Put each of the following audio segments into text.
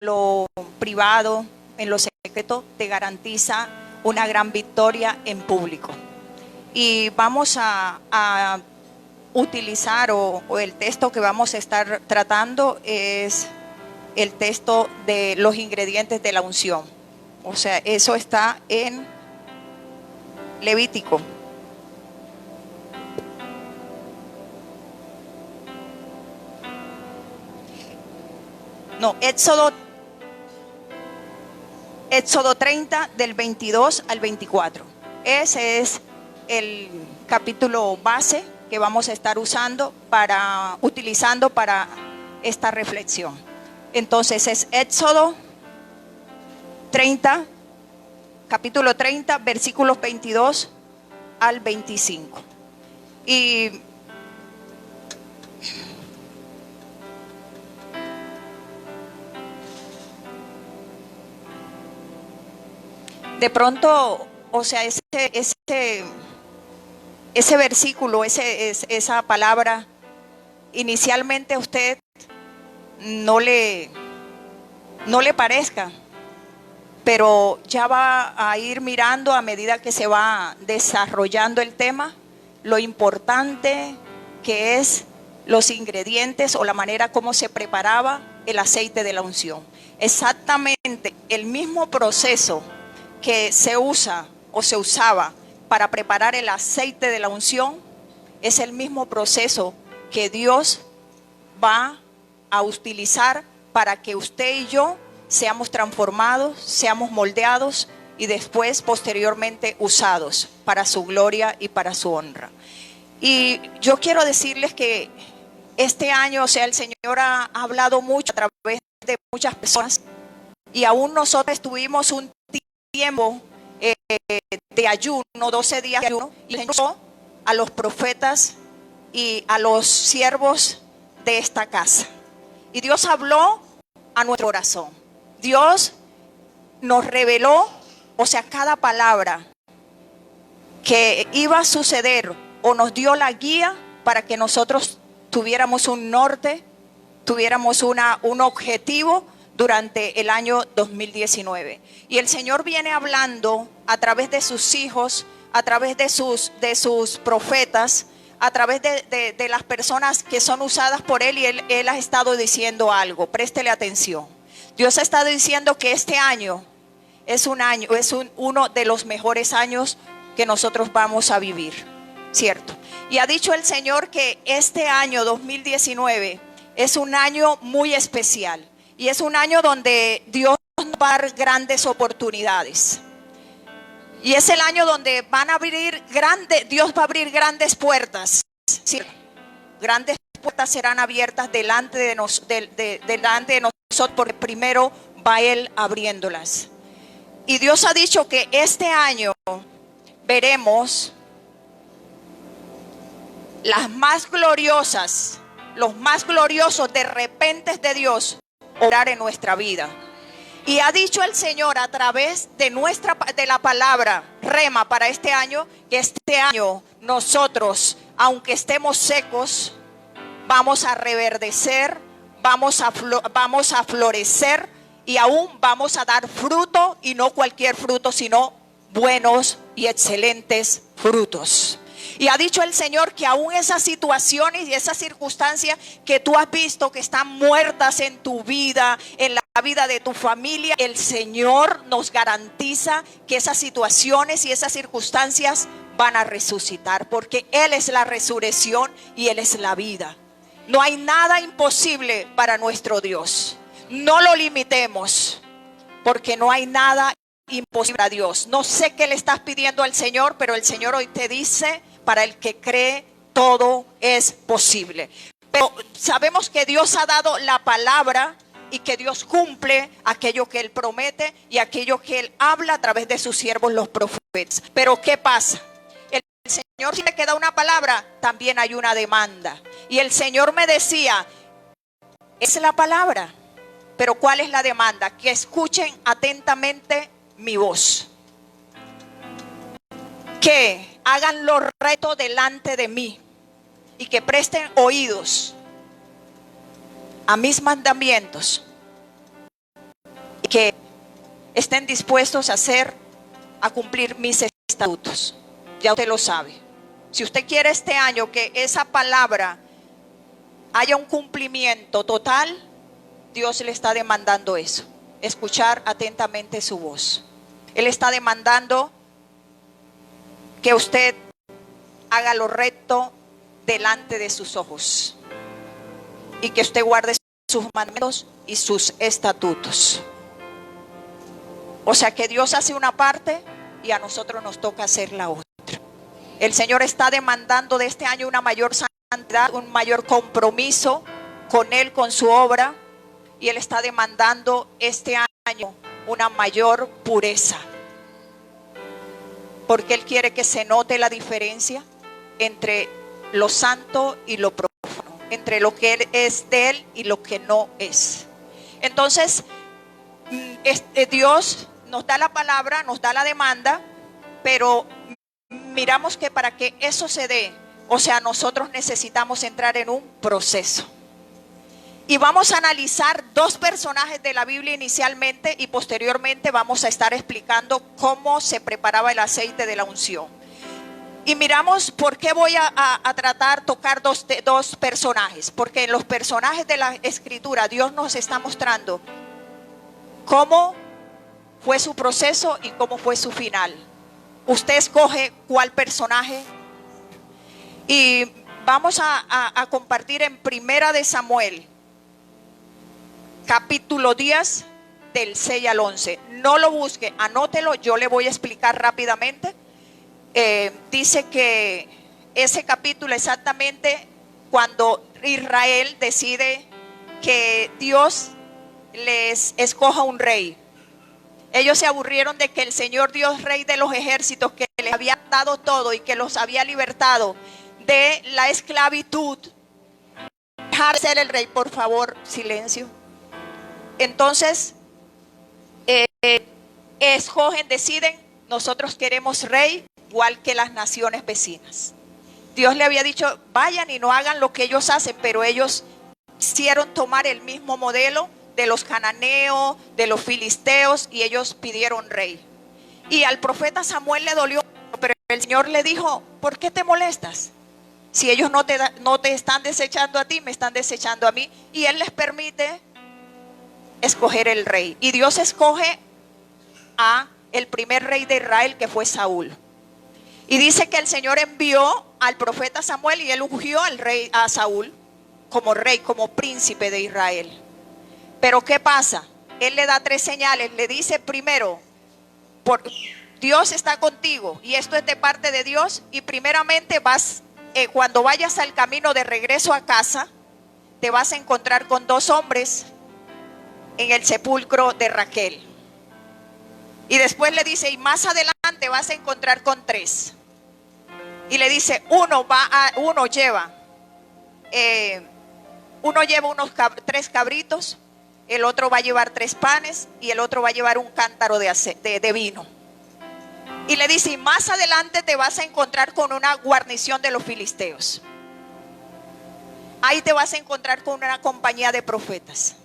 lo privado, en lo secreto, te garantiza una gran victoria en público. Y vamos a utilizar, o el texto que vamos a estar tratando es el texto de los ingredientes de la unción. O sea, eso está en Levítico. No, Éxodo 30 del 22 al 24. Ese es el capítulo base que vamos a estar utilizando para esta reflexión. Entonces es Éxodo 30, capítulo 30, versículos 22 al 25. Y de pronto, o sea, ese versículo, esa palabra, inicialmente a usted no le parezca, pero ya va a ir mirando a medida que se va desarrollando el tema, lo importante que es los ingredientes o la manera como se preparaba el aceite de la unción. Exactamente el mismo proceso que se usa o se usaba para preparar el aceite de la unción es el mismo proceso que Dios va a utilizar para que usted y yo seamos transformados, seamos moldeados y después posteriormente usados para su gloria y para su honra. Y yo quiero decirles que este año, o sea, el Señor ha hablado mucho a través de muchas personas, y aún nosotros tuvimos un tiempo de ayuno, 12 días de ayuno, y el Señor a los profetas y a los siervos de esta casa. Y Dios habló a nuestro corazón. Dios nos reveló, o sea, cada palabra que iba a suceder, o nos dio la guía para que nosotros tuviéramos un norte, tuviéramos un objetivo durante el año 2019. Y el Señor viene hablando a través de sus hijos, a través de sus profetas, a través de las personas que son usadas por Él, y Él ha estado diciendo algo. Préstele atención. Dios ha estado diciendo que este año es uno de los mejores años que nosotros vamos a vivir, ¿cierto? Y ha dicho el Señor que este año 2019 es un año muy especial. Y es un año donde Dios nos va a dar grandes oportunidades. Y es el año donde Dios va a abrir grandes puertas. ¿Sí? Grandes puertas serán abiertas delante de nosotros, porque primero va Él abriéndolas. Y Dios ha dicho que este año veremos las más gloriosas, los más gloriosos de repente de Dios obrar en nuestra vida. Y ha dicho el Señor a través de la palabra rema para este año, que este año nosotros, aunque estemos secos, vamos a reverdecer, vamos a florecer, y aún vamos a dar fruto, y no cualquier fruto, sino buenos y excelentes frutos. Y ha dicho el Señor que aún esas situaciones y esas circunstancias que tú has visto que están muertas en tu vida, en la vida de tu familia, el Señor nos garantiza que esas situaciones y esas circunstancias van a resucitar, porque Él es la resurrección y Él es la vida. No hay nada imposible para nuestro Dios. No lo limitemos, porque no hay nada imposible para Dios. No sé qué le estás pidiendo al Señor, pero el Señor hoy te dice: para el que cree, todo es posible. Pero sabemos que Dios ha dado la palabra y que Dios cumple aquello que Él promete y aquello que Él habla a través de sus siervos, los profetas. Pero ¿qué pasa? El Señor, si le queda una palabra, también hay una demanda. Y el Señor me decía: es la palabra, pero ¿cuál es la demanda? Que escuchen atentamente mi voz, que hagan los retos delante de mí y que presten oídos a mis mandamientos, que estén dispuestos a cumplir mis estatutos. Ya usted lo sabe. Si usted quiere este año que esa palabra haya un cumplimiento total, Dios le está demandando eso. Escuchar atentamente su voz. Él está demandando que usted haga lo recto delante de sus ojos y que usted guarde sus mandamientos y sus estatutos. O sea que Dios hace una parte y a nosotros nos toca hacer la otra. El Señor está demandando de este año una mayor santidad, un mayor compromiso con Él, con su obra, y Él está demandando este año una mayor pureza, porque Él quiere que se note la diferencia entre lo santo y lo profano, entre lo que es de Él y lo que no es. Entonces, Dios nos da la palabra, nos da la demanda, pero miramos que para que eso se dé, o sea, nosotros necesitamos entrar en un proceso. Y vamos a analizar dos personajes de la Biblia inicialmente y posteriormente vamos a estar explicando cómo se preparaba el aceite de la unción. Y miramos por qué voy a tocar dos personajes. Porque en los personajes de la Escritura Dios nos está mostrando cómo fue su proceso y cómo fue su final. Usted escoge cuál personaje. Y vamos a compartir en Primera de Samuel, capítulo 10, del 6 al 11. No lo busque, anótelo, yo le voy a explicar rápidamente. Dice que ese capítulo exactamente cuando Israel decide que Dios les escoja un rey. Ellos se aburrieron de que el Señor Dios, Rey de los ejércitos, que les había dado todo y que los había libertado de la esclavitud. Dejar de ser el rey, por favor, silencio. Entonces, escogen, deciden, nosotros queremos rey igual que las naciones vecinas. Dios le había dicho, vayan y no hagan lo que ellos hacen, pero ellos quisieron tomar el mismo modelo de los cananeos, de los filisteos, y ellos pidieron rey. Y al profeta Samuel le dolió, pero el Señor le dijo, ¿por qué te molestas? Si ellos no te están desechando a ti, me están desechando a mí. Y Él les permite escoger el rey. Y Dios escoge a el primer rey de Israel, que fue Saúl. Y dice que el Señor envió al profeta Samuel y él ungió al rey, a Saúl, como rey, como príncipe de Israel. Pero ¿qué pasa? Él le da 3 señales. Le dice primero, Dios está contigo y esto es de parte de Dios. Y primeramente cuando vayas al camino de regreso a casa, te vas a encontrar con 2 hombres en el sepulcro de Raquel. Y después le dice, y más adelante vas a encontrar con 3. Y le dice, uno lleva unos 3 cabritos, el otro va a llevar 3 panes y el otro va a llevar un cántaro de vino. Y le dice, y más adelante te vas a encontrar con una guarnición de los filisteos. Ahí te vas a encontrar con una compañía de profetas.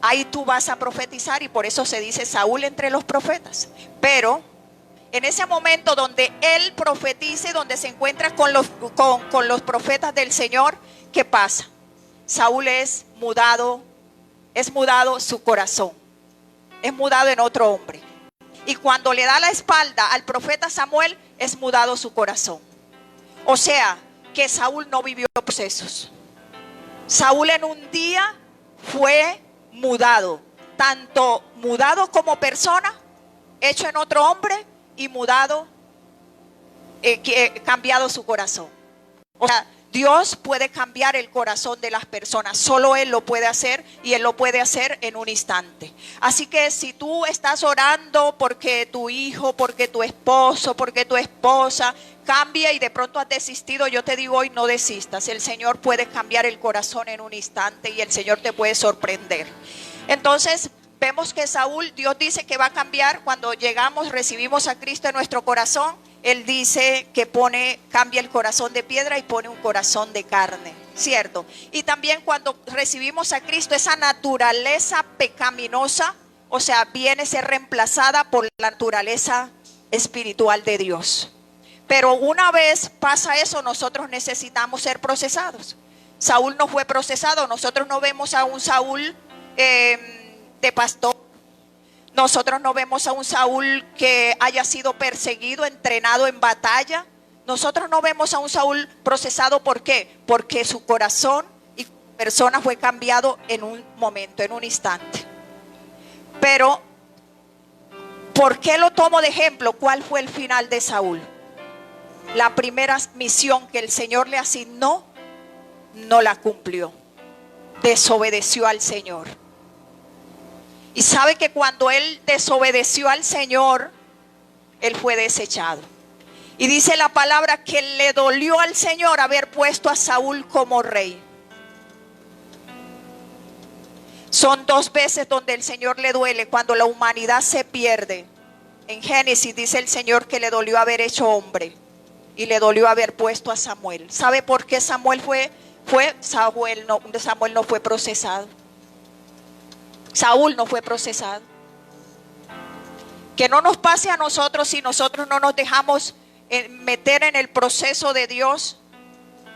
Ahí tú vas a profetizar y por eso se dice Saúl entre los profetas. Pero en ese momento donde él profetice, donde se encuentra con los profetas del Señor, ¿qué pasa? Saúl es mudado su corazón. Es mudado en otro hombre. Y cuando le da la espalda al profeta Samuel, es mudado su corazón. O sea, que Saúl no vivió procesos. Saúl en un día fue mudado. Tanto mudado como persona, hecho en otro hombre, y mudado, cambiado su corazón. O sea, Dios puede cambiar el corazón de las personas. Solo Él lo puede hacer y Él lo puede hacer en un instante. Así que si tú estás orando porque tu hijo, porque tu esposo, porque tu esposa cambia y de pronto has desistido, yo te digo hoy, no desistas. El Señor puede cambiar el corazón en un instante y el Señor te puede sorprender. Entonces vemos que Saúl, Dios dice que va a cambiar cuando recibimos a Cristo en nuestro corazón. Él dice que cambia el corazón de piedra y pone un corazón de carne, ¿cierto? Y también cuando recibimos a Cristo, esa naturaleza pecaminosa, o sea, viene a ser reemplazada por la naturaleza espiritual de Dios. Pero una vez pasa eso, nosotros necesitamos ser procesados. Saúl no fue procesado. Nosotros no vemos a un Saúl de pastor. Nosotros no vemos a un Saúl que haya sido perseguido, entrenado en batalla. Nosotros no vemos a un Saúl procesado. ¿Por qué? Porque su corazón y persona fue cambiado en un momento, en un instante. Pero, ¿por qué lo tomo de ejemplo? ¿Cuál fue el final de Saúl? La primera misión que el Señor le asignó, no la cumplió. Desobedeció al Señor. Y sabe que cuando él desobedeció al Señor, él fue desechado. Y dice la palabra que le dolió al Señor haber puesto a Saúl como rey. Son 2 veces donde el Señor le duele, cuando la humanidad se pierde. En Génesis dice el Señor que le dolió haber hecho hombre y le dolió haber puesto a Samuel. ¿Sabe por qué Samuel Samuel no fue procesado? Saúl no fue procesado. Que no nos pase a nosotros si nosotros no nos dejamos meter en el proceso de Dios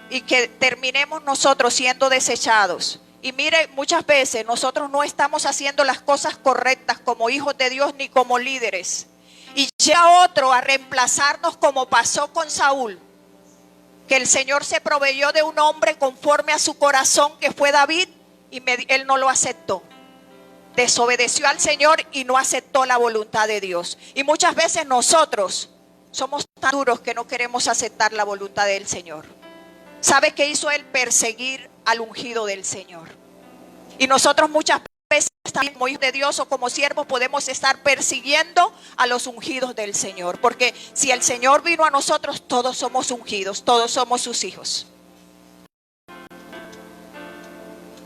y que terminemos nosotros siendo desechados. Y mire, muchas veces nosotros no estamos haciendo las cosas correctas como hijos de Dios ni como líderes. Y llega otro a reemplazarnos, como pasó con Saúl, que el Señor se proveyó de un hombre conforme a su corazón, que fue David, y él no lo aceptó. Desobedeció al Señor y no aceptó la voluntad de Dios. Y muchas veces nosotros somos tan duros que no queremos aceptar la voluntad del Señor. ¿Sabe qué hizo él? Perseguir al ungido del Señor. Y nosotros muchas veces también, como hijos de Dios o como siervos, podemos estar persiguiendo a los ungidos del Señor. Porque si el Señor vino a nosotros, todos somos ungidos, todos somos sus hijos.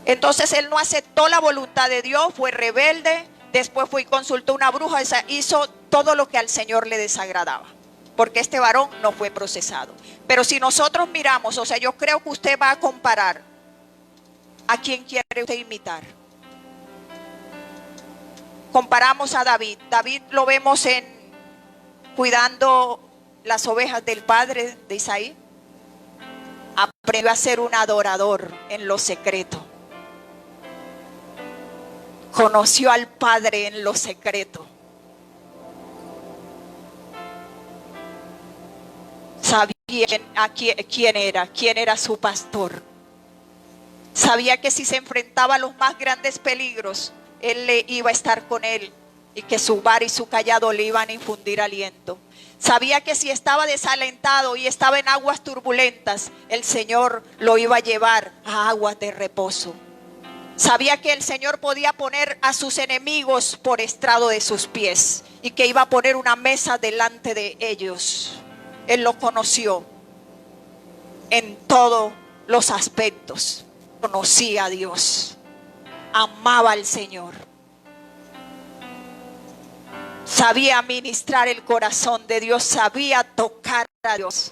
Entonces él no aceptó la voluntad de Dios, fue rebelde, después fue y consultó a una bruja, hizo todo lo que al Señor le desagradaba, porque este varón no fue procesado. Pero si nosotros miramos, o sea, yo creo que usted va a comparar a quién quiere usted imitar. Comparamos a David. David lo vemos cuidando las ovejas del padre de Isaí. Aprendió a ser un adorador en lo secreto. Conoció al Padre en lo secreto. Sabía quién era su pastor. Sabía que si se enfrentaba a los más grandes peligros, él le iba a estar con él, y que su vara y su callado le iban a infundir aliento. Sabía que si estaba desalentado y estaba en aguas turbulentas, el Señor lo iba a llevar a aguas de reposo. Sabía que el Señor podía poner a sus enemigos por estrado de sus pies y que iba a poner una mesa delante de ellos. Él lo conoció en todos los aspectos. Conocía a Dios, amaba al Señor, sabía ministrar el corazón de Dios, sabía tocar a Dios.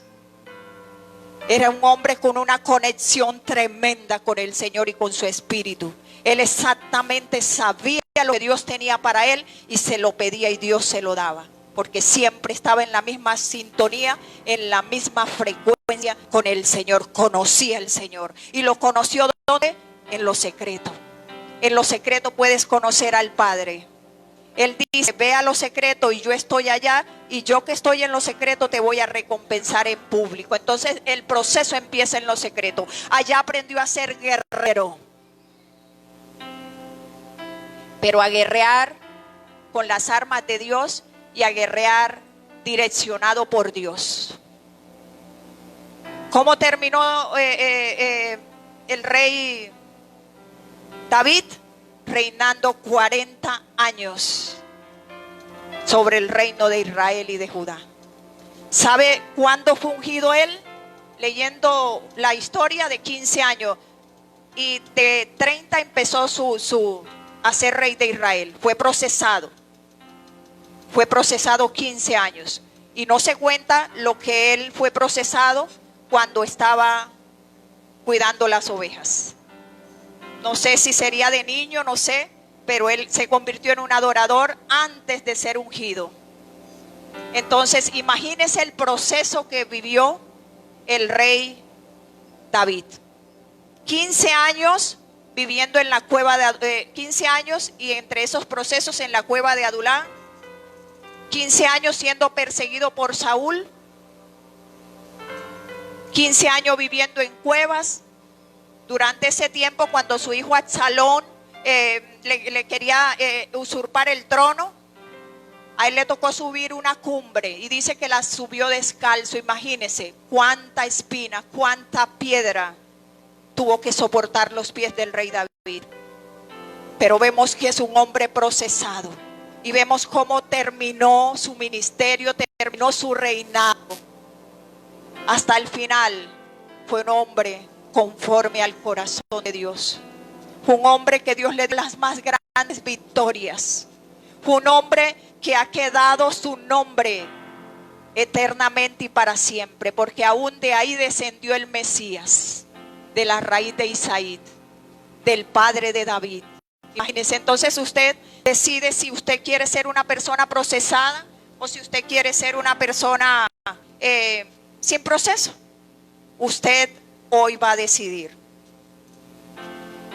Era un hombre con una conexión tremenda con el Señor y con su espíritu. Él exactamente sabía lo que Dios tenía para él y se lo pedía y Dios se lo daba. Porque siempre estaba en la misma sintonía, en la misma frecuencia con el Señor. Conocía al Señor. ¿Y lo conoció dónde? En lo secreto. En lo secreto puedes conocer al Padre. Él dice, ve a lo secreto y yo estoy allá, y yo que estoy en lo secreto te voy a recompensar en público. Entonces el proceso empieza en lo secreto. Allá aprendió a ser guerrero, pero a guerrear con las armas de Dios y a guerrear direccionado por Dios. ¿Cómo terminó el rey David? Reinando 40 años sobre el reino de Israel y de Judá. ¿Sabe cuándo fue ungido él? Leyendo la historia, de 15 años. Y de 30 empezó a ser rey de Israel. Fue procesado. Fue procesado 15 años. Y no se cuenta lo que él fue procesado cuando estaba cuidando las ovejas. No sé si sería de niño, no sé, pero él se convirtió en un adorador antes de ser ungido. Entonces, imagínese el proceso que vivió el rey David. 15 años viviendo en la cueva de 15 años, y entre esos procesos en la cueva de Adulán, 15 años siendo perseguido por Saúl, 15 años viviendo en cuevas. Durante ese tiempo, cuando su hijo Absalón le quería usurpar el trono, a él le tocó subir una cumbre y dice que la subió descalzo. Imagínense cuánta espina, cuánta piedra tuvo que soportar los pies del rey David. Pero vemos que es un hombre procesado y vemos cómo terminó su ministerio, terminó su reinado. Hasta el final fue un hombre conforme al corazón de Dios. Fue un hombre que Dios le dio las más grandes victorias. Fue un hombre que ha quedado su nombre eternamente y para siempre, porque aún de ahí descendió el Mesías, de la raíz de Isaí, del padre de David. Imagínense, entonces usted decide si usted quiere ser una persona procesada o si usted quiere ser una persona sin proceso. Usted hoy va a decidir.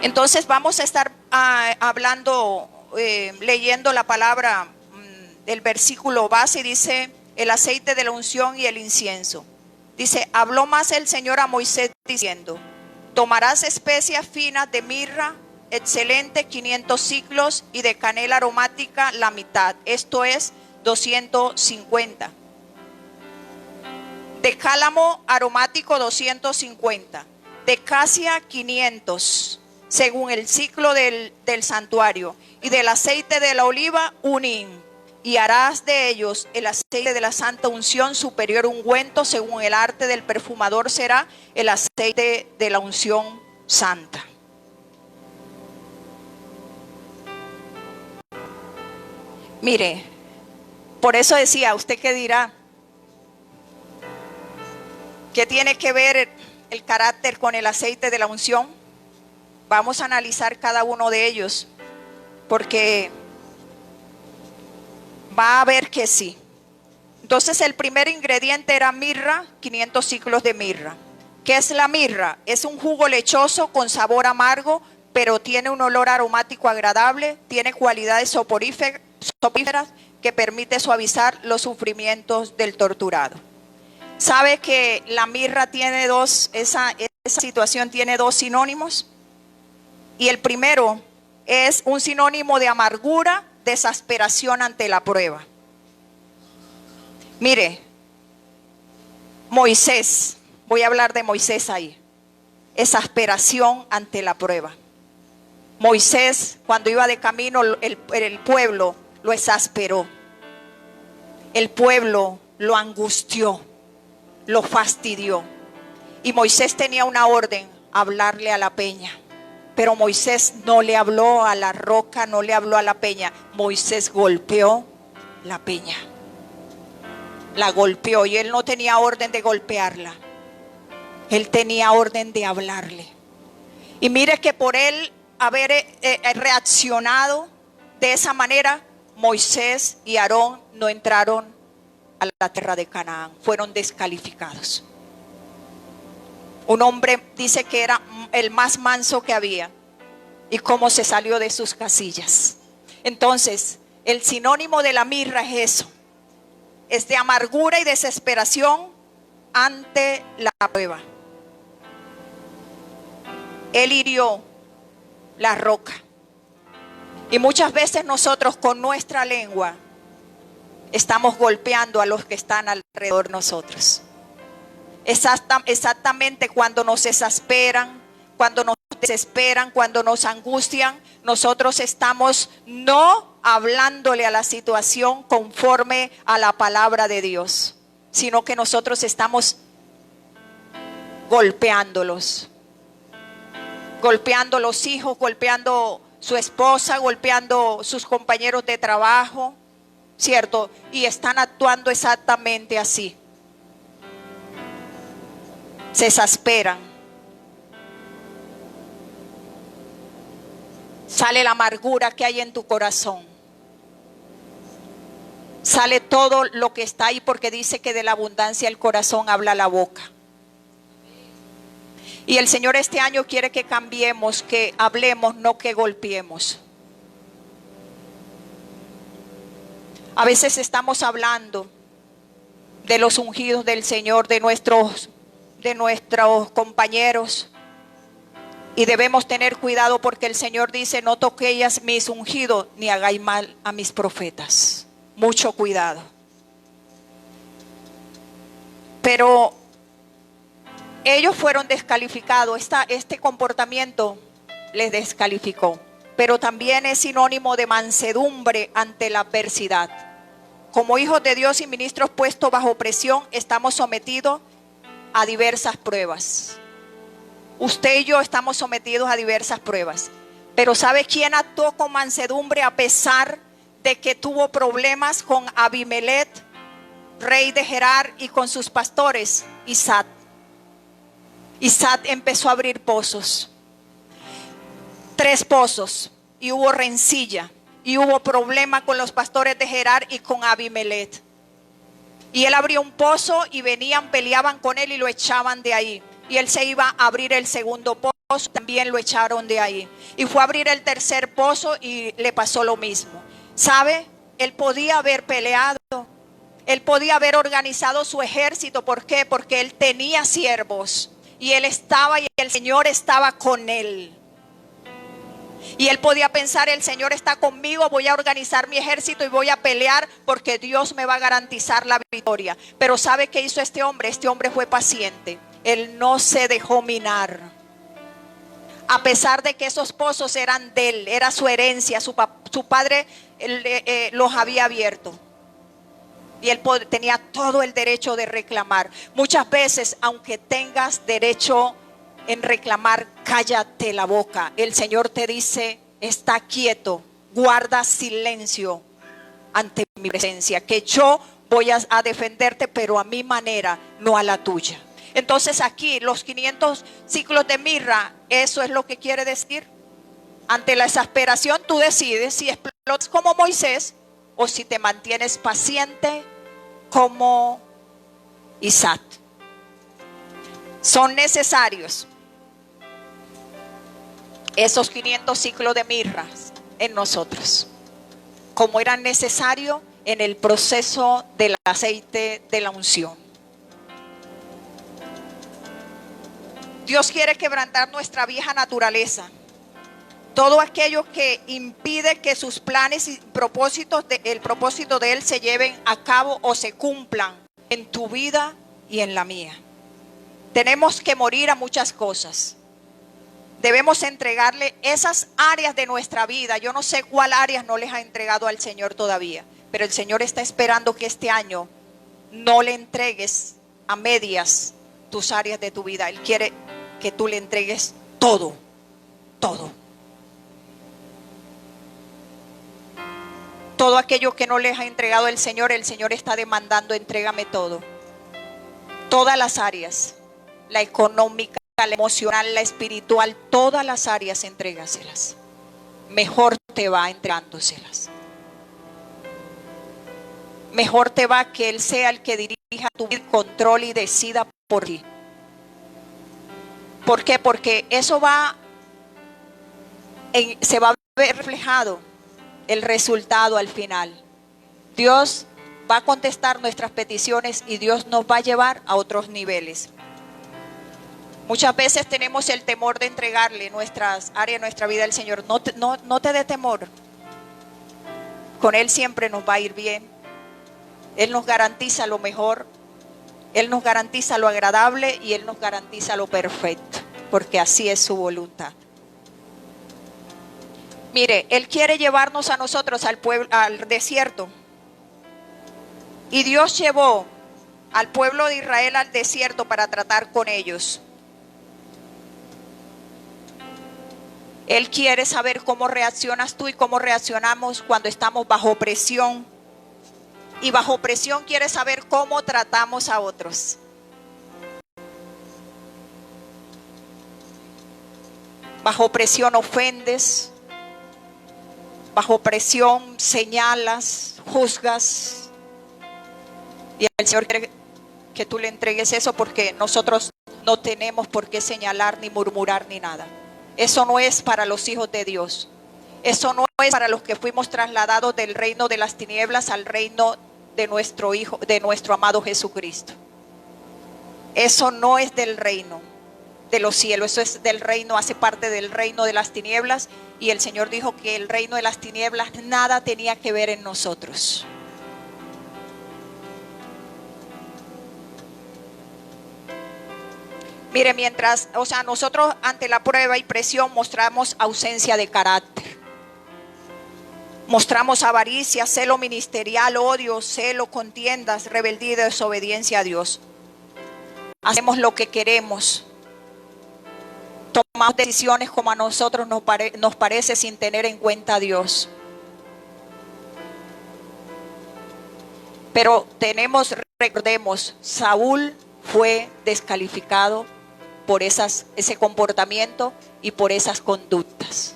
Entonces vamos a estar hablando, leyendo la palabra del versículo base. Dice: el aceite de la unción y el incienso. Dice: habló más el Señor a Moisés diciendo: tomarás especias finas de mirra excelente 500 siclos, y de canela aromática la mitad, esto es 250. De cálamo aromático 250. De casia 500, según el ciclo del santuario. Y del aceite de la oliva un hin. Y harás de ellos el aceite de la santa unción superior ungüento, según el arte del perfumador será el aceite de la unción santa. Mire, por eso decía, ¿usted qué dirá? ¿Qué tiene que ver el carácter con el aceite de la unción? Vamos a analizar cada uno de ellos, porque va a ver que sí. Entonces el primer ingrediente era mirra, 500 siclos de mirra. ¿Qué es la mirra? Es un jugo lechoso con sabor amargo, pero tiene un olor aromático agradable, tiene cualidades soporíferas que permite suavizar los sufrimientos del torturado. ¿Sabe que la mirra tiene esa situación tiene dos sinónimos? Y el primero es un sinónimo de amargura, desesperación ante la prueba. Mire, Moisés, voy a hablar de Moisés ahí. Exasperación ante la prueba. Moisés, cuando iba de camino, el pueblo lo exasperó. El pueblo lo angustió, lo fastidió. Y Moisés tenía una orden: hablarle a la peña. Pero Moisés no le habló a la roca, no le habló a la peña. Moisés golpeó la peña. La golpeó, y él no tenía orden de golpearla. Él tenía orden de hablarle. Y mire que por él haber reaccionado de esa manera, Moisés y Aarón no entraron a la tierra de Canaán, fueron descalificados. Un hombre dice que era el más manso que había, y cómo se salió de sus casillas. Entonces, el sinónimo de la mirra es eso, es de amargura y desesperación ante la prueba. Él hirió la roca. Y muchas veces nosotros con nuestra lengua estamos golpeando a los que están alrededor de nosotros. Exactamente cuando nos exasperan, cuando nos desesperan, cuando nos angustian, nosotros estamos no hablándole a la situación conforme a la palabra de Dios, sino que nosotros estamos golpeándolos. Golpeando los hijos, golpeando su esposa, golpeando sus compañeros de trabajo, ¿cierto? Y están actuando exactamente así. Se exasperan. Sale la amargura que hay en tu corazón. Sale todo lo que está ahí, porque dice que de la abundancia del corazón habla la boca. Y el Señor este año quiere que cambiemos, que hablemos, no que golpeemos. A veces estamos hablando de los ungidos del Señor, de nuestros compañeros. Y debemos tener cuidado, porque el Señor dice: no toquéis mis ungidos, ni hagáis mal a mis profetas. Mucho cuidado. Pero ellos fueron descalificados. Este comportamiento les descalificó. Pero también es sinónimo de mansedumbre ante la adversidad. Como hijos de Dios y ministros puestos bajo presión, estamos sometidos a diversas pruebas. Usted y yo estamos sometidos a diversas pruebas. Pero ¿sabe quién actuó con mansedumbre a pesar de que tuvo problemas con Abimelech, rey de Gerar, y con sus pastores? Isaac. Isaac empezó a abrir pozos. 3 pozos. Y hubo rencilla. Y hubo problema con los pastores de Gerar y con Abimelech. Y él abrió un pozo y venían, peleaban con él y lo echaban de ahí. Y él se iba a abrir el segundo pozo, también lo echaron de ahí. Y fue a abrir el tercer pozo y le pasó lo mismo. ¿Sabe? Él podía haber peleado. Él podía haber organizado su ejército. ¿Por qué? Porque él tenía siervos. Y él estaba, y el Señor estaba con él. Y él podía pensar: el Señor está conmigo, voy a organizar mi ejército y voy a pelear, porque Dios me va a garantizar la victoria. Pero ¿sabe qué hizo este hombre? Este hombre fue paciente. Él no se dejó minar. A pesar de que esos pozos eran de él, era su herencia, su padre los había abierto. Y él tenía todo el derecho de reclamar. Muchas veces, aunque tengas derecho en reclamar, cállate la boca. El Señor te dice: está quieto, guarda silencio ante mi presencia, que yo voy a defenderte, pero a mi manera, no a la tuya. Entonces aquí los 500 ciclos de mirra, eso es lo que quiere decir. Ante la exasperación tú decides si explotas como Moisés o si te mantienes paciente como Isaac. Son necesarios esos 500 ciclos de mirra en nosotros, como eran necesarios en el proceso del aceite de la unción. Dios quiere quebrantar nuestra vieja naturaleza. Todo aquello que impide que sus planes y el propósito de Él se lleven a cabo o se cumplan en tu vida y en la mía. Tenemos que morir a muchas cosas. Debemos entregarle esas áreas de nuestra vida. Yo no sé cuál áreas no les ha entregado al Señor todavía, pero el Señor está esperando que este año no le entregues a medias tus áreas de tu vida. Él quiere que tú le entregues todo, todo. Todo aquello que no les ha entregado el Señor está demandando: entrégame todo. Todas las áreas, la económica, la emocional, la espiritual, todas las áreas, entrégaselas. Mejor te va entregándoselas. Mejor te va que Él sea el que dirija tu vida, controle y decida por ti. ¿Por qué? Porque eso se va a ver reflejado el resultado al final. Dios va a contestar nuestras peticiones y Dios nos va a llevar a otros niveles. Muchas veces tenemos el temor de entregarle nuestras áreas, nuestra vida al Señor. No te dé temor. Con Él siempre nos va a ir bien. Él nos garantiza lo mejor. Él nos garantiza lo agradable y Él nos garantiza lo perfecto, porque así es su voluntad. Mire, Él quiere llevarnos a nosotros al desierto. Y Dios llevó al pueblo de Israel al desierto para tratar con ellos. Él quiere saber cómo reaccionas tú y cómo reaccionamos cuando estamos bajo presión. Y bajo presión quiere saber cómo tratamos a otros. Bajo presión ofendes, bajo presión, señalas, juzgas. Y el Señor quiere que tú le entregues eso, porque nosotros no tenemos por qué señalar, ni murmurar, ni nada. Eso no es para los hijos de Dios. Eso no es para los que fuimos trasladados del reino de las tinieblas al reino de nuestro Hijo, de nuestro amado Jesucristo. Eso no es del reino de los cielos, eso es del reino, hace parte del reino de las tinieblas. Y el Señor dijo que el reino de las tinieblas nada tenía que ver en nosotros. Mire, nosotros ante la prueba y presión mostramos ausencia de carácter. Mostramos avaricia, celo ministerial, odio, celo, contiendas, rebeldía y desobediencia a Dios. Hacemos lo que queremos. Tomamos decisiones como a nosotros nos parece, sin tener en cuenta a Dios. Pero recordemos, Saúl fue descalificado por ese comportamiento y por esas conductas.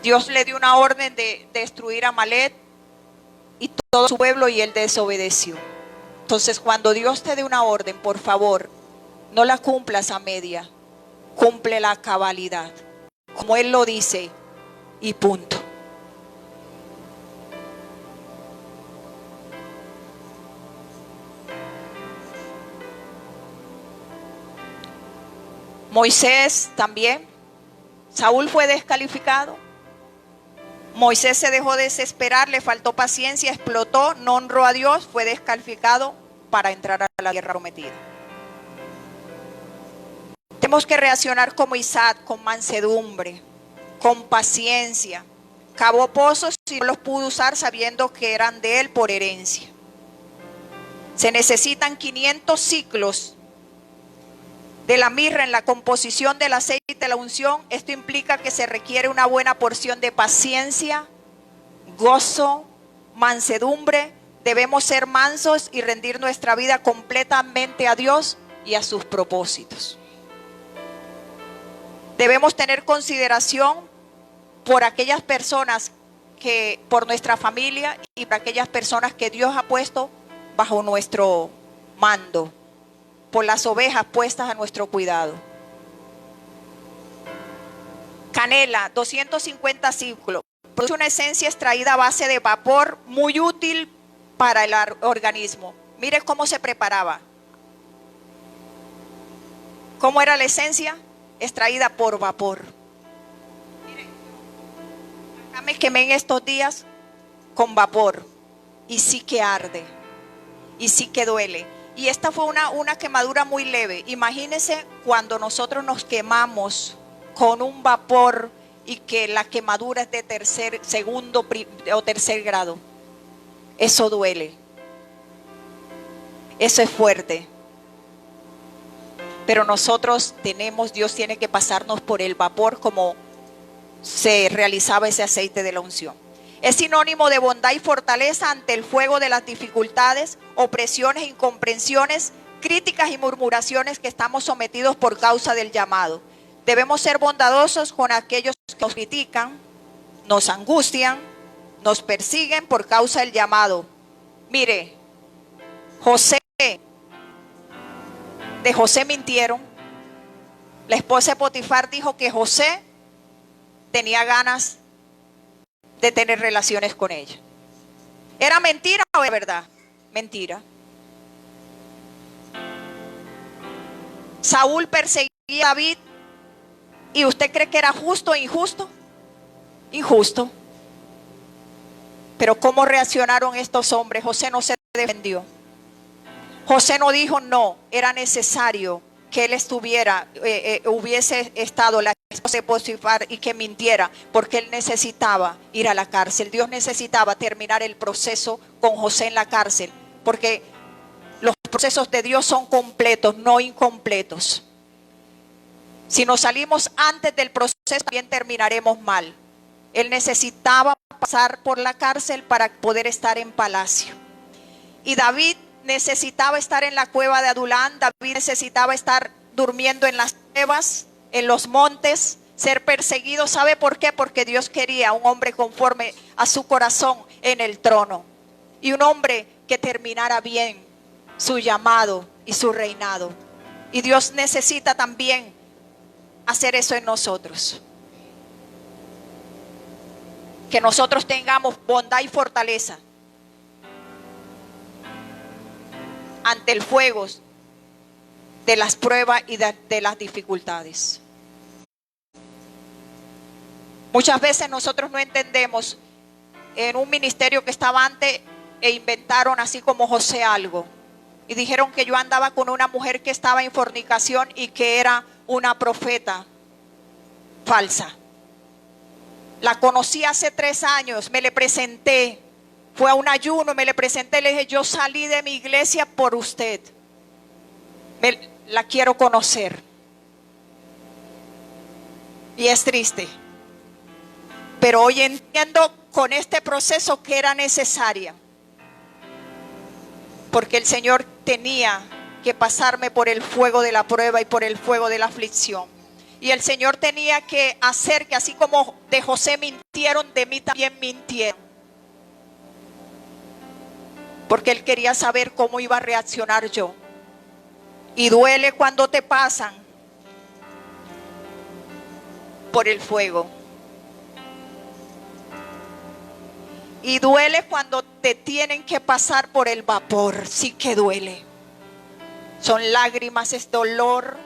Dios le dio una orden de destruir a Amalek y todo su pueblo, y él desobedeció. Entonces, cuando Dios te dé una orden, por favor, no la cumplas a media, cúmplela a cabalidad, como Él lo dice, y punto. Moisés también. Saúl fue descalificado. Moisés se dejó desesperar, le faltó paciencia, explotó, no honró a Dios, fue descalificado para entrar a la tierra prometida. Tenemos que reaccionar como Isaac, con mansedumbre, con paciencia. Cavó pozos y no los pudo usar, sabiendo que eran de él por herencia. Se necesitan 500 ciclos de la mirra en la composición del aceite de la unción. Esto implica que se requiere una buena porción de paciencia, gozo, mansedumbre. Debemos ser mansos y rendir nuestra vida completamente a Dios y a sus propósitos. Debemos tener consideración por aquellas personas por nuestra familia, y por aquellas personas que Dios ha puesto bajo nuestro mando, por las ovejas puestas a nuestro cuidado. Canela, 250 ciclos. Produce una esencia extraída a base de vapor, muy útil para el organismo. Mire cómo se preparaba. ¿Cómo era la esencia? Extraída por vapor. Mire, acá me quemé en estos días con vapor, y sí que arde, y sí que duele. Y esta fue una quemadura muy leve. Imagínense cuando nosotros nos quemamos con un vapor y que la quemadura es de segundo o tercer grado. Eso duele. Eso es fuerte. Pero nosotros Dios tiene que pasarnos por el vapor, como se realizaba ese aceite de la unción. Es sinónimo de bondad y fortaleza ante el fuego de las dificultades, opresiones, incomprensiones, críticas y murmuraciones que estamos sometidos por causa del llamado. Debemos ser bondadosos con aquellos que nos critican, nos angustian, nos persiguen por causa del llamado. Mire, de José mintieron. La esposa de Potifar dijo que José tenía ganas de tener relaciones con ella. ¿Era mentira o era verdad? Mentira. Saúl perseguía a David, ¿y usted cree que era justo o injusto? Injusto. Pero ¿cómo reaccionaron estos hombres? José no se defendió. José no dijo no, era necesario que él hubiese estado la esposa de Potifar y que mintiera, porque él necesitaba ir a la cárcel. Dios necesitaba terminar el proceso con José en la cárcel, porque los procesos de Dios son completos, no incompletos. Si nos salimos antes del proceso, también terminaremos mal. Él necesitaba pasar por la cárcel para poder estar en palacio. Y David necesitaba estar en la cueva de Adulán. David necesitaba estar durmiendo en las cuevas, en los montes, ser perseguido. ¿Sabe por qué? Porque Dios quería un hombre conforme a su corazón en el trono. Y un hombre que terminara bien su llamado y su reinado. Y Dios necesita también hacer eso en nosotros. Que nosotros tengamos bondad y fortaleza ante el fuego de las pruebas y de las dificultades. Muchas veces nosotros no entendemos. En un ministerio que estaba antes, inventaron así como José algo. Y dijeron que yo andaba con una mujer que estaba en fornicación y que era una profeta falsa. La conocí hace 3 años, me le presenté. Fue a un ayuno, me le presenté, le dije, yo salí de mi iglesia por usted. La quiero conocer. Y es triste. Pero hoy entiendo con este proceso que era necesaria. Porque el Señor tenía que pasarme por el fuego de la prueba y por el fuego de la aflicción. Y el Señor tenía que hacer que así como de José mintieron, de mí también mintieron. Porque Él quería saber cómo iba a reaccionar yo. Y duele cuando te pasan por el fuego. Y duele cuando te tienen que pasar por el vapor. Sí que duele. Son lágrimas, es dolor.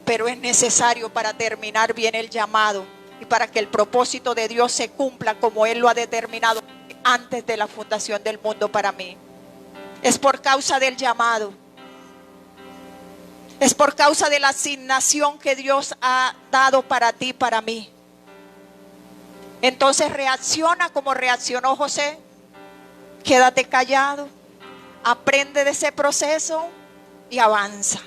Pero es necesario para terminar bien el llamado. Y para que el propósito de Dios se cumpla como Él lo ha determinado antes de la fundación del mundo para mí. Es por causa del llamado. Es por causa de la asignación que Dios ha dado para ti, para mí. Entonces reacciona como reaccionó José. Quédate callado. Aprende de ese proceso y avanza.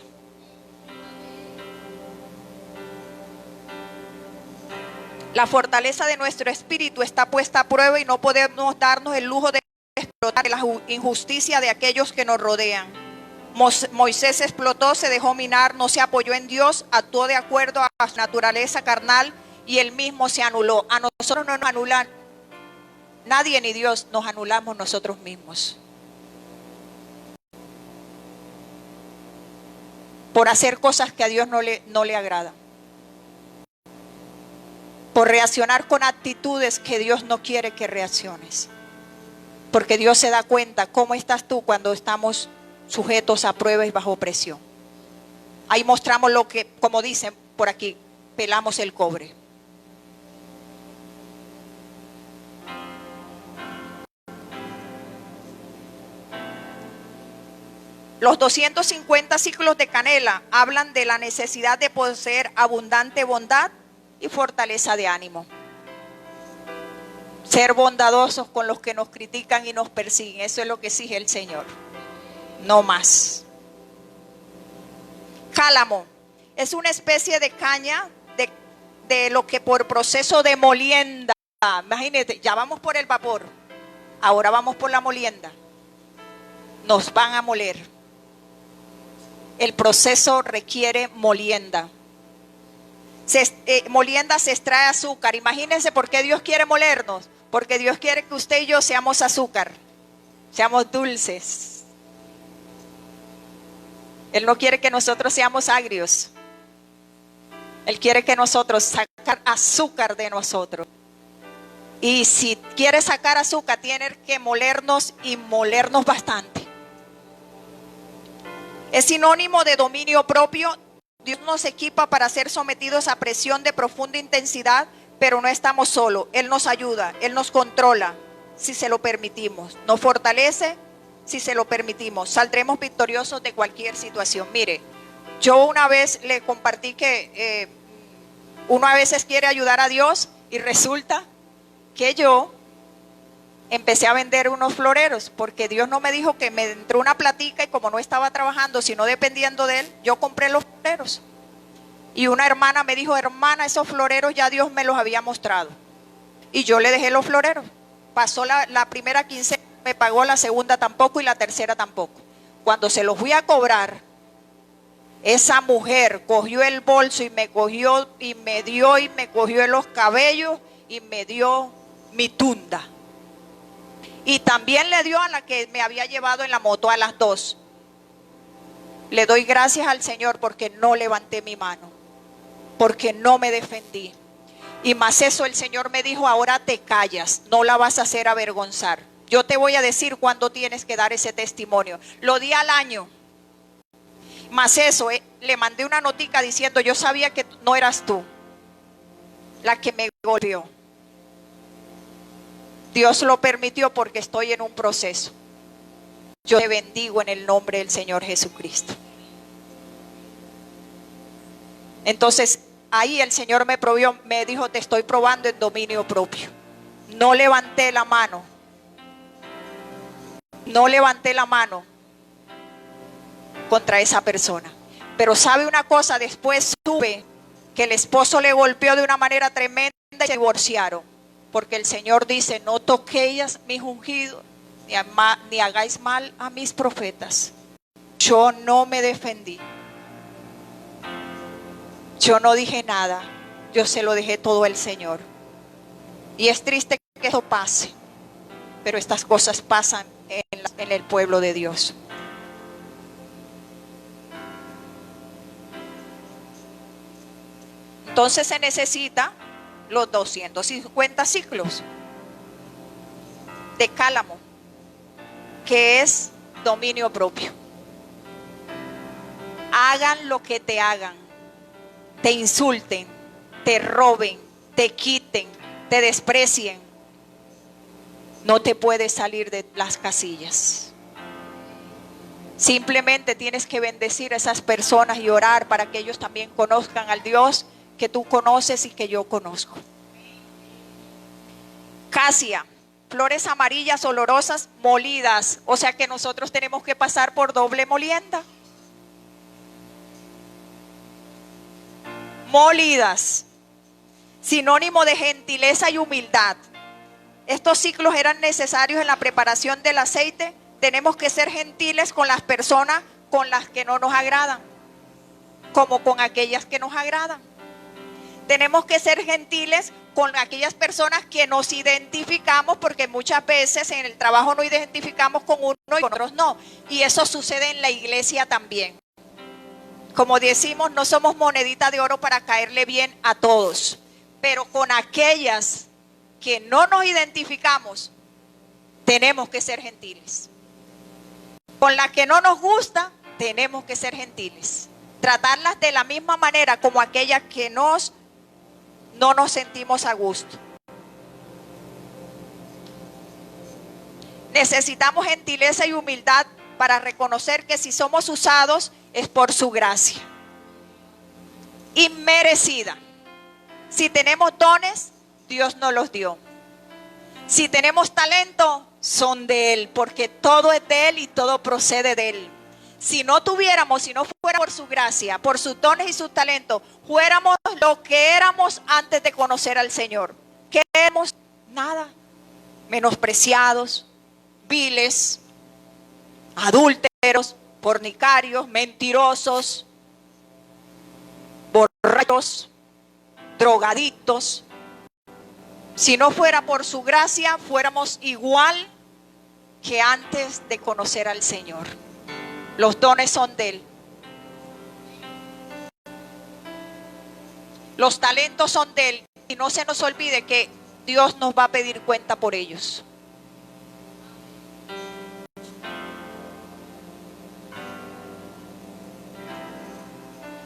La fortaleza de nuestro espíritu está puesta a prueba y no podemos darnos el lujo de explotar la injusticia de aquellos que nos rodean. Moisés explotó, se dejó minar, no se apoyó en Dios, actuó de acuerdo a su naturaleza carnal y él mismo se anuló. A nosotros no nos anulan nadie ni Dios, nos anulamos nosotros mismos. Por hacer cosas que a Dios no le agradan. Por reaccionar con actitudes que Dios no quiere que reacciones. Porque Dios se da cuenta cómo estás tú cuando estamos sujetos a pruebas y bajo presión. Ahí mostramos lo que, como dicen por aquí, pelamos el cobre. Los 250 ciclos de Canela hablan de la necesidad de poseer abundante bondad y fortaleza de ánimo. Ser bondadosos con los que nos critican y nos persiguen. Eso es lo que exige el Señor. No más. Cálamo es una especie de caña de lo que por proceso de molienda. Imagínate, ya vamos por el vapor. Ahora vamos por la molienda. Nos van a moler. El proceso requiere molienda. Molienda se extrae azúcar. Imagínense por qué Dios quiere molernos. Porque Dios quiere que usted y yo seamos azúcar. Seamos dulces. Él no quiere que nosotros seamos agrios. Él quiere que nosotros sacar azúcar de nosotros. Y si quiere sacar azúcar, tiene que molernos y molernos bastante. Es sinónimo de dominio propio. Dios nos equipa para ser sometidos a presión de profunda intensidad, pero no estamos solos. Él nos ayuda, Él nos controla, si se lo permitimos. Nos fortalece, si se lo permitimos. Saldremos victoriosos de cualquier situación. Mire, yo una vez le compartí que uno a veces quiere ayudar a Dios y resulta que yo empecé a vender unos floreros, porque Dios no me dijo que me entró una platica y como no estaba trabajando, sino dependiendo de Él, yo compré los floreros. Y una hermana me dijo, hermana, esos floreros ya Dios me los había mostrado. Y yo le dejé los floreros. Pasó la primera quincena, me pagó, la segunda tampoco y la tercera tampoco. Cuando se los fui a cobrar, esa mujer cogió el bolso y me cogió y me dio y me cogió en los cabellos y me dio mi tunda. Y también le dio a la que me había llevado en la moto, a las dos. Le doy gracias al Señor porque no levanté mi mano, porque no me defendí. Y más eso, el Señor me dijo: ahora te callas, no la vas a hacer avergonzar. Yo te voy a decir cuándo tienes que dar ese testimonio. Lo di al año. Más eso, le mandé una notica diciendo: yo sabía que no eras tú la que me golpeó. Dios lo permitió porque estoy en un proceso. Yo te bendigo en el nombre del Señor Jesucristo. Entonces, ahí el Señor me dijo: te estoy probando en dominio propio. No levanté la mano. No levanté la mano contra esa persona. Pero sabe una cosa, después supe que el esposo le golpeó de una manera tremenda y se divorciaron. Porque el Señor dice: no toquéis mis ungidos, ni hagáis mal a mis profetas. Yo no me defendí. Yo no dije nada. Yo se lo dejé todo al Señor. Y es triste que esto pase, pero estas cosas pasan en el pueblo de Dios. Entonces se necesita los 250 ciclos de cálamo, que es dominio propio. Hagan lo que te hagan, te insulten, te roben, te quiten, te desprecien, no te puedes salir de las casillas. Simplemente tienes que bendecir a esas personas y orar para que ellos también conozcan al Dios que tú conoces y que yo conozco. Casia, flores amarillas olorosas molidas. O sea que nosotros tenemos que pasar por doble molienda. Molidas, sinónimo de gentileza y humildad. Estos ciclos eran necesarios en la preparación del aceite. Tenemos que ser gentiles con las personas con las que no nos agradan, como con aquellas que nos agradan. Tenemos que ser gentiles con aquellas personas que nos identificamos, porque muchas veces en el trabajo nos identificamos con uno y con otros no. Y eso sucede en la iglesia también. Como decimos, no somos monedita de oro para caerle bien a todos, pero con aquellas que no nos identificamos, tenemos que ser gentiles. Con las que no nos gusta, tenemos que ser gentiles. Tratarlas de la misma manera como aquellas que no nos sentimos a gusto. Necesitamos gentileza y humildad para reconocer que si somos usados es por su gracia inmerecida. Si tenemos dones, Dios nos los dio. Si tenemos talento, son de Él, porque todo es de Él y todo procede de Él. Si no tuviéramos, si no fuera por su gracia, por sus dones y sus talentos, fuéramos lo que éramos antes de conocer al Señor. ¿Qué éramos? Nada. Menospreciados, viles, adúlteros, fornicarios, mentirosos, borrachos, drogadictos. Si no fuera por su gracia, fuéramos igual que antes de conocer al Señor. Los dones son de Él. Los talentos son de Él. Y no se nos olvide que Dios nos va a pedir cuenta por ellos.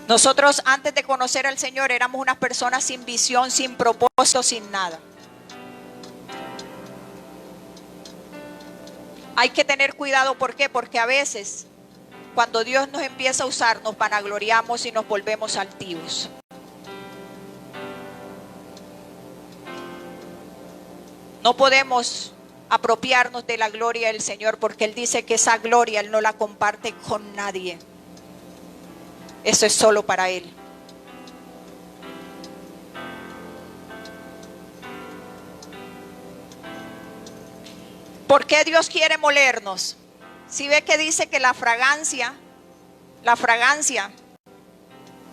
Nosotros antes de conocer al Señor éramos unas personas sin visión, sin propósito, sin nada. Hay que tener cuidado, ¿por qué? Porque a veces cuando Dios nos empieza a usar, nos vanagloriamos y nos volvemos altivos. No podemos apropiarnos de la gloria del Señor, porque Él dice que esa gloria Él no la comparte con nadie. Eso es solo para Él. ¿Por qué Dios quiere molernos? Si ve que dice que la fragancia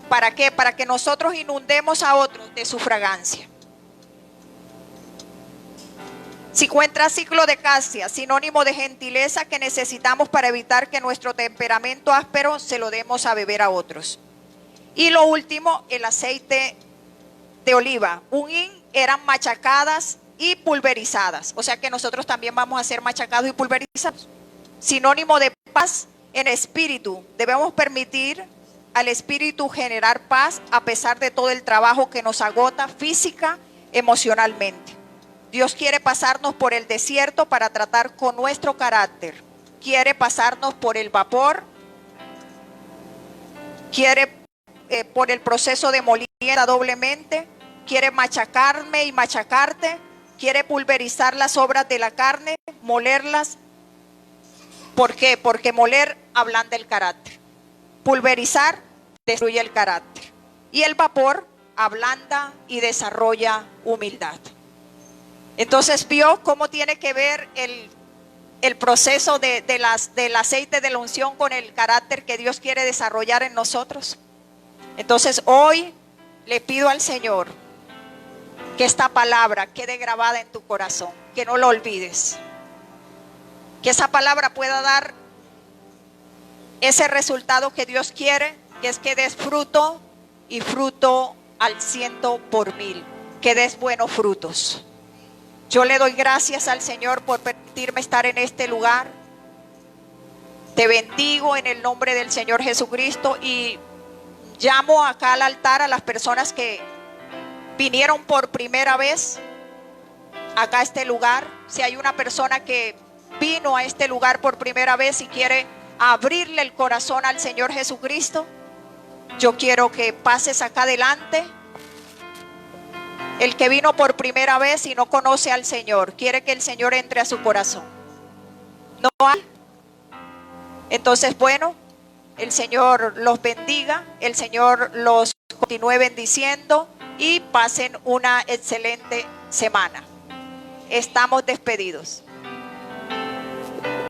¿Para qué? Para que nosotros inundemos a otros de su fragancia. 50 ciclo de casia, sinónimo de gentileza que necesitamos para evitar que nuestro temperamento áspero se lo demos a beber a otros. Y lo último, el aceite de oliva. Un hin eran machacadas y pulverizadas. O sea que nosotros también vamos a ser machacados y pulverizados. Sinónimo de paz en espíritu. Debemos permitir al espíritu generar paz a pesar de todo el trabajo que nos agota física, emocionalmente. Dios quiere pasarnos por el desierto para tratar con nuestro carácter. Quiere pasarnos por el vapor. Quiere por el proceso de molienda doblemente. Quiere machacarme y machacarte. Quiere pulverizar las obras de la carne, molerlas. ¿Por qué? Porque moler ablanda el carácter. Pulverizar destruye el carácter. Y el vapor ablanda y desarrolla humildad. Entonces vio cómo tiene que ver el proceso del aceite de la unción con el carácter que Dios quiere desarrollar en nosotros. Entonces hoy le pido al Señor que esta palabra quede grabada en tu corazón, que no lo olvides. Que esa palabra pueda dar ese resultado que Dios quiere, que es que des fruto y fruto al 100 por 1000, que des buenos frutos. Yo le doy gracias al Señor por permitirme estar en este lugar. Te bendigo en el nombre del Señor Jesucristo y llamo acá al altar a las personas que vinieron por primera vez acá a este lugar. Si hay una persona que vino a este lugar por primera vez y quiere abrirle el corazón al Señor Jesucristo, yo quiero que pases acá adelante. El que vino por primera vez y no conoce al Señor, quiere que el Señor entre a su corazón. ¿No hay? Entonces, bueno, el Señor los bendiga, el Señor los continúe bendiciendo y pasen una excelente semana. Estamos despedidos.